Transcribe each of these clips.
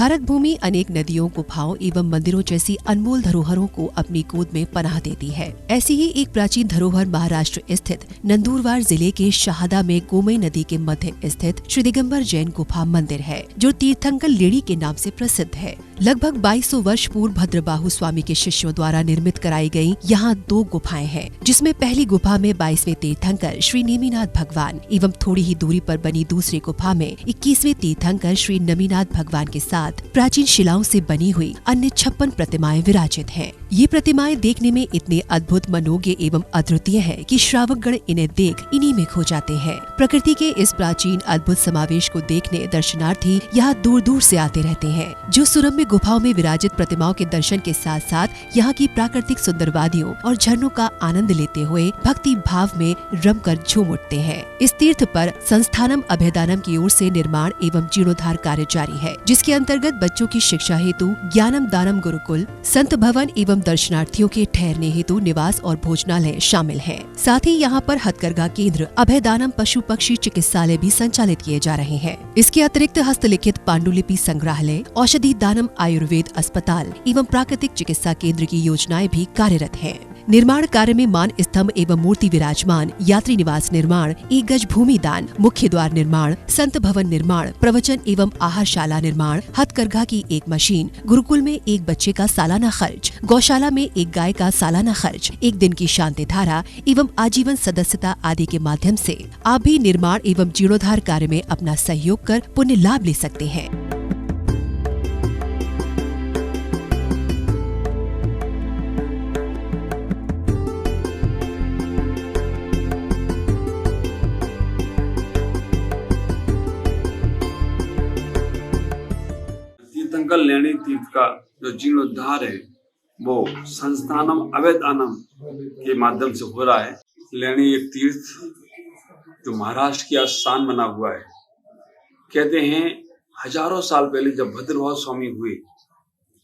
भारत भूमि अनेक नदियों, गुफाओं एवं मंदिरों जैसी अनमोल धरोहरों को अपनी गोद में पनाह देती है। ऐसी ही एक प्राचीन धरोहर महाराष्ट्र स्थित नंदुरबार जिले के शहादा में गोमई नदी के मध्य स्थित श्री दिगंबर जैन गुफा मंदिर है, जो तीर्थंकर लेणी के नाम से प्रसिद्ध है। लगभग 2200 वर्ष पूर्व भद्रबाहु स्वामी के शिष्यों द्वारा निर्मित कराई गई यहाँ 2 गुफाएं हैं, जिसमें पहली गुफा में 22वें तीर्थंकर श्री नेमिनाथ भगवान एवं थोड़ी ही दूरी पर बनी दूसरी गुफा में 21वें तीर्थंकर श्री नमीनाथ भगवान के साथ प्राचीन शिलाओं से बनी हुई अन्य 56 प्रतिमाएं विराजित हैं। ये प्रतिमाएं देखने में इतने अद्भुत, मनोज्ञ एवं अद्वितीय हैं कि श्रावकगण इन्हें देख इन्हीं में खो जाते हैं। प्रकृति के इस प्राचीन अद्भुत समावेश को देखने दर्शनार्थी यहाँ दूर दूर से आते रहते हैं, जो सुरम्य गुफाओं में विराजित प्रतिमाओं के दर्शन के साथ साथ यहाँ की प्राकृतिक सुंदर वादियों और झरनों का आनंद लेते हुए भक्ति भाव में रमकर झूम उठते हैं। इस तीर्थ पर संस्थानम अभयदानम की ओर से निर्माण एवं जीर्णोद्धार कार्य जारी है, जिसके अंतर्गत बच्चों की शिक्षा हेतु ज्ञानम दानम गुरुकुल, संत भवन एवं दर्शनार्थियों के ठहरने हेतु निवास और भोजनालय शामिल हैं। साथ ही यहाँ पर हथकरघा केंद्र, अभयदानम पशु पक्षी चिकित्सालय भी संचालित किए जा रहे हैं। इसके अतिरिक्त हस्तलिखित पांडुलिपि संग्रहालय, औषधि दानम आयुर्वेद अस्पताल एवं प्राकृतिक चिकित्सा केंद्र की योजनाएं भी कार्यरत हैं। निर्माण कार्य में मान स्तंभ एवं मूर्ति विराजमान, यात्री निवास निर्माण, 1 गज भूमि दान, मुख्य द्वार निर्माण, संत भवन निर्माण, प्रवचन एवं आहारशाला निर्माण, हथकरघा की 1 मशीन, गुरुकुल में 1 बच्चे का सालाना खर्च, गौशाला में 1 गाय का सालाना खर्च, 1 दिन की शांति धारा एवं आजीवन सदस्यता आदि के माध्यम से आप भी निर्माण एवं जीर्णोद्धार कार्य में अपना सहयोग कर पुण्य लाभ ले सकते हैं। तीर्थंकर लेणी तीर्थ का जो जीर्णोद्धार है वो संस्थानम अभयदानम के माध्यम से हो रहा है। लेणी एक तीर्थ जो महाराष्ट्र की आस्थान बना हुआ है। कहते हैं हजारों साल पहले जब भद्रबाहु स्वामी हुए,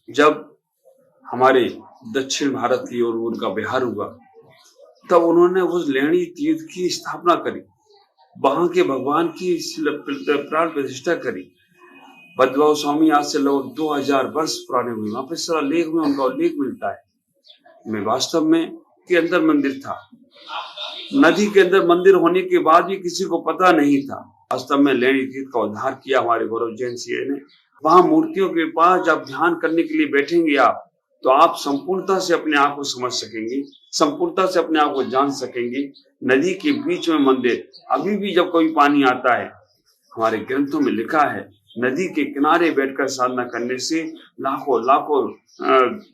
जब हमारे दक्षिण भारत की ओर उनका बिहार हुआ, तब उन्होंने उस लेणी तीर्थ की स्थापना करी, वहां के भगवान की प्राण प्रतिष्ठा करी। भद्रबाहु स्वामी आज से लगभग 2000 वर्ष पुराने हुए। वहां पर सारा लेख में उनका उल्लेख मिलता है। मैं वास्तव में के अंदर मंदिर था, नदी के अंदर मंदिर होने के बाद भी किसी को पता नहीं था। वास्तव में लेणी तीर्थ का उद्धार किया हमारे गौरव जैन सिंह ने। वहां मूर्तियों के पास जब ध्यान करने के लिए बैठेंगे आप, तो आप संपूर्णता से अपने आप को समझ सकेंगे, संपूर्णता से अपने आप को जान सकेंगे। नदी के बीच में मंदिर, अभी भी जब कोई पानी आता है, हमारे ग्रंथों में लिखा है नदी के किनारे बैठकर साधना करने से लाखों लाखों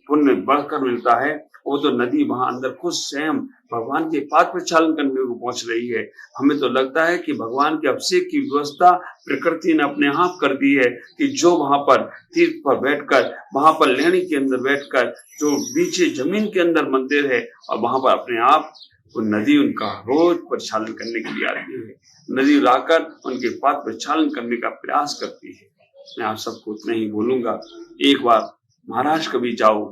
पुण्य बढ़कर मिलता है। वो तो नदी वहां अंदर खुद स्वयं भगवान के पाद प्रक्षालन करने को पहुंच रही है। हमें तो लगता है कि भगवान के अभिषेक की व्यवस्था प्रकृति ने अपने आप कर दी है कि जो वहां पर तीर्थ पर बैठकर, वहां पर लेणी के अंदर बैठकर, जो बीच जमीन के अंदर मंदिर है, और वहां पर अपने आप वो नदी उनका रोज प्रक्षालन करने के लिए आती है। नदी लाकर उनके पाद प्रक्षालन करने का प्रयास करती है। मैं आप सबको उतना ही बोलूंगा, एक बार महाराष्ट्र कभी जाओ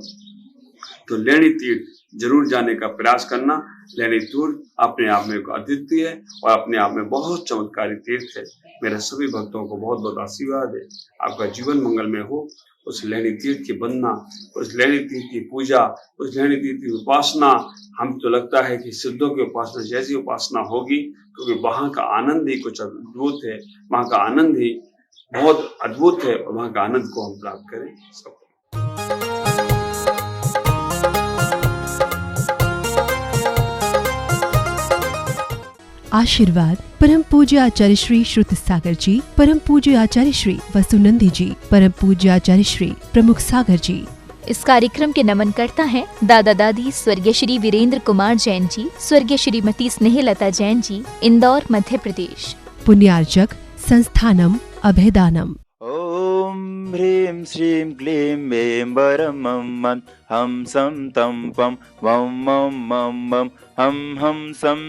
तो लेणी तीर्थ जरूर जाने का प्रयास करना। लेणी तीर्थ अपने आप में अद्वितीय है और अपने आप में बहुत चमत्कारी तीर्थ है। मेरे सभी भक्तों को बहुत बहुत आशीर्वाद है। आपका जीवन मंगलमय हो। उस लेणी तीर्थ की वंदना, उस लेणी तीर्थ की पूजा, उस लेणी तीर्थ की उपासना, हम तो लगता है कि सिद्धों की उपासना जैसी उपासना होगी, क्योंकि वहां का आनंद ही कुछ अद्भुत है। वहां का आनंद ही बहुत अद्भुत है और वहां का आनंद को हम प्राप्त करें सब। आशीर्वाद परम पूज्य आचार्य श्री श्रुत सागर जी, परम पूज्य आचार्य श्री वसुनंदी जी, परम पूज्य आचार्य श्री प्रमुख सागर जी। इस कार्यक्रम के नमन करता है दादा दादी स्वर्गीय श्री वीरेंद्र कुमार जैन जी, स्वर्गीय श्रीमती स्नेहलता जैन जी, इंदौर मध्य प्रदेश। पुण्यार्चक संस्थानम अभयदानम। ओम ह्रीं श्रीं क्लीं ऐं परमं मं हम सं तं पं वं मं मं मं हम सं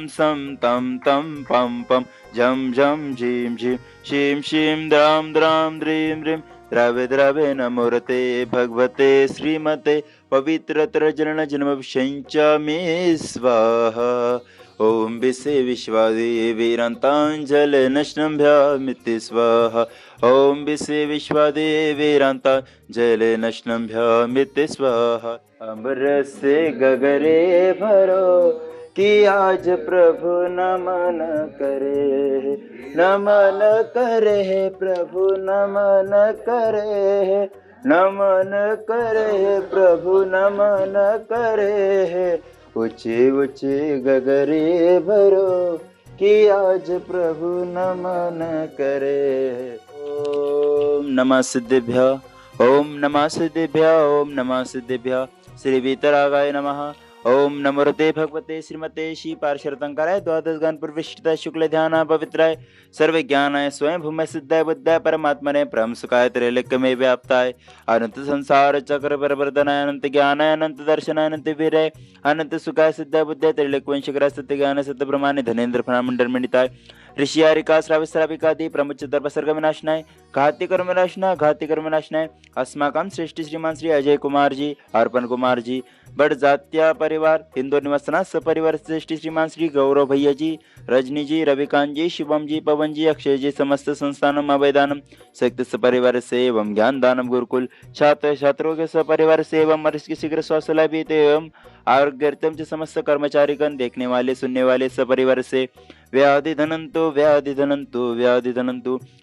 तं तं पं पं झं झं झीं झीं शीं शीं द्रां द्रां द्रीं द्रीं द्रवे द्रवे नमोरते भगवते श्रीमते पवित्रतर जनन जन्म मे स्वाहा। ॐ विश्वे विश्वादेवीरान्ताञ्जलिर्नश्नम्भ्यामिति स्वाहा ॐ विश्वे विश्वादेवीरान्ताञ्जलिर्नश्नम्भ्यामिति स्वाहा अमृत से गगरे भरो कि आज प्रभु नमन करे प्रभु नमन करे प्रभु नमन करे ऊंचे ऊंचे गगरे भरो कि आज प्रभु नमन करे। ओम नमः सिद्धिभ्य ओम नमः सिद्धिभ्य ओम नमः सिद्धिभ्य श्री वीतरागाय नमः। ओम नमोते भगवते श्रीमते श्री पार्श्वतंकराय द्वादश गण प्रविष्टाय शुक्ल ध्यान पवित्राय सर्व ज्ञानाय स्वयं भूमि सिद्धाय बुद्धाय परमात्मने परम सुखाय त्रैलोक्य में व्याप्ताय अनंत संसार चक्र परवर्तनाय अनंत ज्ञानाय अनंत दर्शनाय अनंत वीराय अनंत सुखाय सिद्धाय बुद्धाय त्रैलोक्यवंशकराय सत्य ज्ञान सत्य ब्रह्मांड धनेन्द्र फणामंडल मंडिताय ऋषि आरिका श्राविश्राविकादि प्रमुच सर्व विनाशनाय घाती कर्म विनाशनाय अस्माकं श्रेष्ठ श्रीमान श्री अजय कुमार जी अर्पण कुमार जी बड़ जात्या परिवार इंदौर निवासना सपरिवार श्रेष्ठ श्रीमान श्री गौरव भैया जी रजनी जी रविकांत जी शिवम जी पवन जी अक्षय जी समस्त संस्थानम अभयदानम सक्त सपरिवार से एवं ज्ञान दानम गुरुकुल छात्र छात्रों के सपरिवार से एवं मरीज की शीघ्र स्वास्थ्य लाभ एवं आरोग्यम च समस्त कर्मचारीगण देखने वाले सुनने वाले सपरिवार से व्याधि धनंतु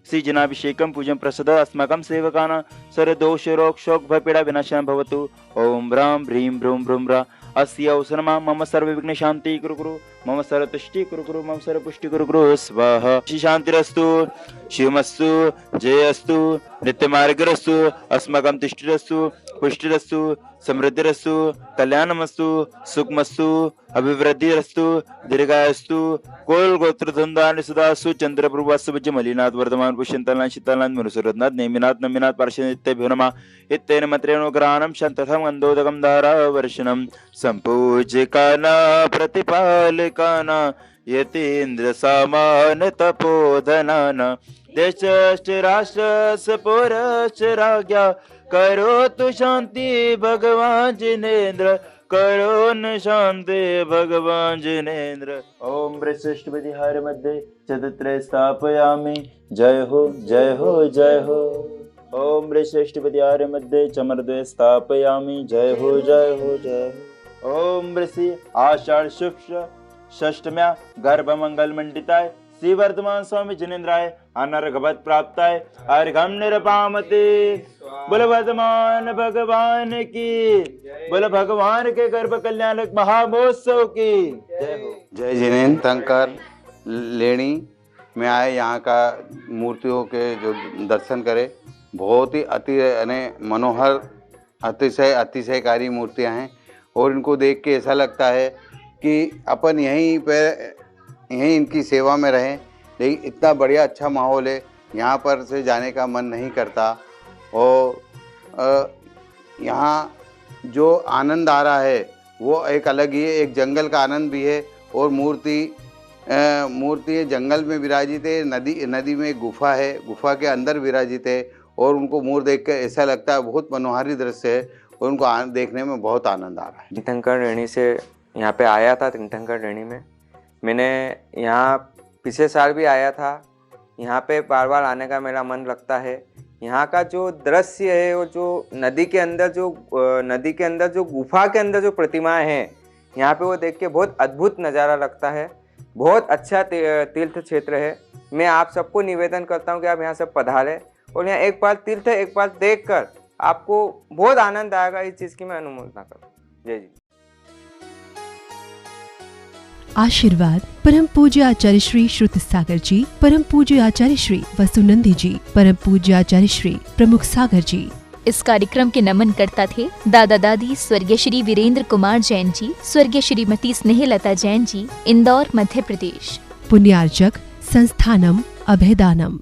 श्री जनाभिषेकम पूजन प्रसाद अस्माकं सेवकानां सर्वदोष रोग शोक भयपीड़ा विनाशनं भवतु। ओम ब्रां ब्रीं ब्रूं ब्रूं ब्रा अस्य अवसरमा मम सर्व विघ्न शांति कुरु मम सर्व तुष्टि कुरु मम सर्व पुष्टि कुरु स्वाहा। श्री शांतिरस्तु शिवमस्तु जयस्तु नित्यमार्गरस्तु अस्माकं तुष्टिरस्तु पुष्टिरस्तु समृद्धिरस्तु कल्याणमस्तु सुखमस्तु अभिवृद्धिरस्तु दीर्घायस्तु कोल गोत्र धंदानि सदासु चंद्र प्रभुवास मलिनाथ वर्धमान पुष्यंतलनाथ शीतलनाथ मनुसुरनाथ नेमिनाथ नमिनाथ पार्श्वनित्यभ्यो नमः इत्तेन मत्रेणुग्रहणं शान्तथं गन्धोदकं धारावर्षणं सम्पूज्यकाना प्रतिपालकाना यतीन्द्र सामान तपोधनाना देशश्च राष्ट्रस्य पौरश्च राज्ञा करो तु शांति भगवान जिनेन्द्र करो न शांति भगवान जिनेन्द्र। ओम वृषिष्ठ विहार मध्ये चतुर्थे स्थापयामि जय हो जय हो जय हो। ओम वृषिष्ठ विहार मध्ये चमरद्वय स्थापयामि जय हो जय हो जय हो। ओम ऋषि आषाढ़ शुक्ल षष्टम्या गर्भ मंगल मंडिताय श्री वर्धमान स्वामी जिनेन्द्राय अनर्घवत प्राप्ताय अर्घम निरपामते। बोल वर्धमान भगवान की बोल भगवान के गर्भ कल्याण महामहोत्सव की जय हो। जय जिनेन्द्र शंकर लेणी में आए यहाँ का मूर्तियों के जो दर्शन करे बहुत ही अति मनोहर अतिशयकारी मूर्तियाँ हैं और इनको देख के ऐसा लगता है कि अपन यहीं इनकी सेवा में रहें, लेकिन इतना बढ़िया अच्छा माहौल है यहाँ पर से जाने का मन नहीं करता। और यहाँ जो आनंद आ रहा है वो एक अलग ही है, एक जंगल का आनंद भी है। और मूर्ति जंगल में विराजित है, नदी में गुफा है, गुफा के अंदर विराजित है और उनको मूर्ति देख कर ऐसा लगता है बहुत मनोहारी दृश्य है और उनको देखने में बहुत आनंद आ रहा है। तीर्थंकर रेणी से यहाँ पे आया था। तीर्थंकर रेणी में मैंने यहाँ पिछले साल भी आया था। यहाँ पे बार बार आने का मेरा मन लगता है। यहाँ का जो दृश्य है वो जो नदी के अंदर जो गुफा के अंदर जो प्रतिमाएं हैं यहाँ पे वो देख के बहुत अद्भुत नज़ारा लगता है। बहुत अच्छा तीर्थ क्षेत्र है। मैं आप सबको निवेदन करता हूँ कि आप यहाँ सब पधारें और यहाँ एक बार तीर्थ एक बार देख कर आपको बहुत आनंद आएगा। इस चीज़ की मैं अनुमोदना करूँ। जय जी। आशीर्वाद परम पूज्य आचार्य श्री श्रुत सागर जी, परम पूज्य आचार्य श्री वसुनंदी जी, परम पूज्य आचार्य श्री प्रमुख सागर जी। इस कार्यक्रम के नमन करता थे दादा दादी स्वर्गीय श्री वीरेंद्र कुमार जैन जी, स्वर्गीय श्रीमती स्नेहलता जैन जी, इंदौर मध्य प्रदेश। पुण्यार्चक संस्थानम अभयदानम।